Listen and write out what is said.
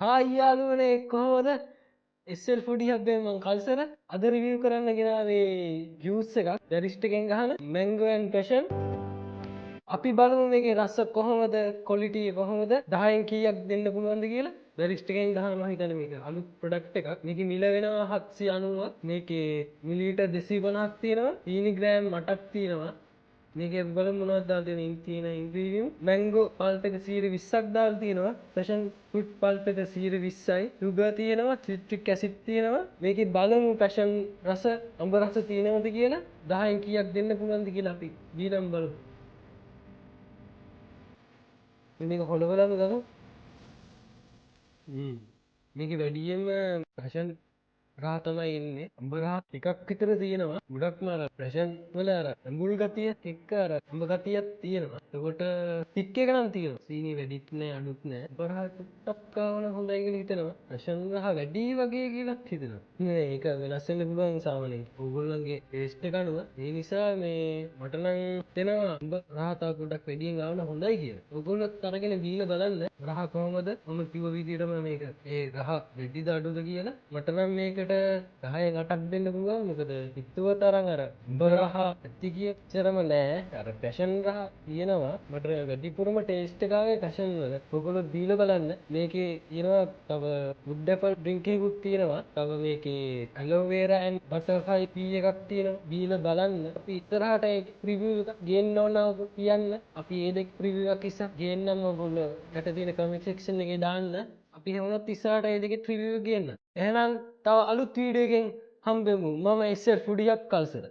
Hi යාළුවනේ කොහොමද? SL ෆුඩි හබ්බේ මං කල්සර අද රිවිව් කරන්න ගෙනාවේ ජූස් එකක් බැරිස්ට් එකෙන් ගහන මැංගෝ ඇන්ඩ් පැෂන්. අපි බලමු මේකේ රස කොහොමද, ක්වොලිටි කොහොමද, 10න් කීයක් දෙන්න පුළුවන්ද කියලා. බැරිස්ට් එකෙන් ගහනවා හිතන්නේ මේක අලුත් ප්‍රොඩක්ට් එකක්. මේකේ මිල වෙනවා 790ක්. මේකේ මිලිලීටර් 250ක් තියෙනවා. සීනි ග්‍රෑම් 8ක් තියෙනවා. මේකේ බලමු මොනවද දාලා තියෙන ඉන්ග්‍රීඩියන්ට්. මැංගෝ පල්ප් එක 120ක් දාලා තියෙනවා. පැෂන් ෆෘට් පල්ප් එක 120යි. සුගර් තියෙනවා, සිට්‍රික් ඇසිඩ් තියෙනවා. මේකේ බලමු පැෂන් රස, අඹ රස තියෙනවද කියලා. 10න් කීයක් දෙන්න පුළුවන්ද කියලා අපි දීලම බලමු. මේක හොලවලම ගමු. මේකේ වැඩියෙන්ම පැෂන් රහ තමයි එන්නේ. අඹ රහ ටිකක් විතර තියෙනවා. ගොඩක්ම අර පැෂන් වල අර ඇඹුල් ගතිය එක්ක අර අඹ ගතියක් තියෙනවා. එතකොට තික් එක නම් තියෙනවා. සීනි වැඩිත් නෑ අඩුත් නෑ. අඹ රහ ටිකක් කාවන හොඳයි කියලා හිතෙනවා. පැෂන් රහ වැඩි වගේ කියලා හිතෙනවා. නේ ඒක වෙනස් වෙන්න පුළුවන් සාමාන්‍යයෙන්. ඕගොල්ලන්ගේ ටේස්ට් එක අනුව. ඒ නිසා මේ මට නම් හිතෙනවා අඹ රහ තව පොඩ්ඩක් වැඩියෙන් ආවම හොඳයි කියලා. ඕගොල්ලොත් අරගෙන බීලා බලන්න. රහ කොහමද? මම කිව්ව විදිහටම මේක ඒ රහ වැඩිද අඩුද කියලා. මට නම් මේකට 10න් 8ක් දෙන්න පුළුවන්. මොකද පිටුව තරම් අර උඹ රහ ඇති කියච්චරම නෑ. අර පැෂන් රහ තියෙනවා. මට වැඩිපුරම ටේස්ට් එක ආවේ පැෂන් වල. ඔයගොල්ලෝ දීලා බලන්න. මේකේ තියෙනවා තව වුඩ් ඇපල් ඩ්‍රින්ක් එකකුත් තියෙනවා. තව මේකේ ඇලෝවේරා ඇන්ඩ් බටර්ෆ්ලයි ටී එකක් තියෙනවා. දීලා බලන්න. අපි ඉස්සරහට ඒ රිවිව් එකක් ගේන්න ඕන නම් කියන්න. අපි ඒ දෙක රිවිව් එකක් ඉස්සර ගේන්නම් ඔයගොල්ලෝ යට තියෙන කමෙන්ට් සෙක්ෂන් එකේ දාන්න. අපි හැමෝටත් ඉස්සරහට ඒ දෙකේ රිවිව් ගේන්න. එහෙනම් තව අලුත් වීඩියෝ එකකින් හම්බෙමු. මම SL ෆුඩියක් කල්සර.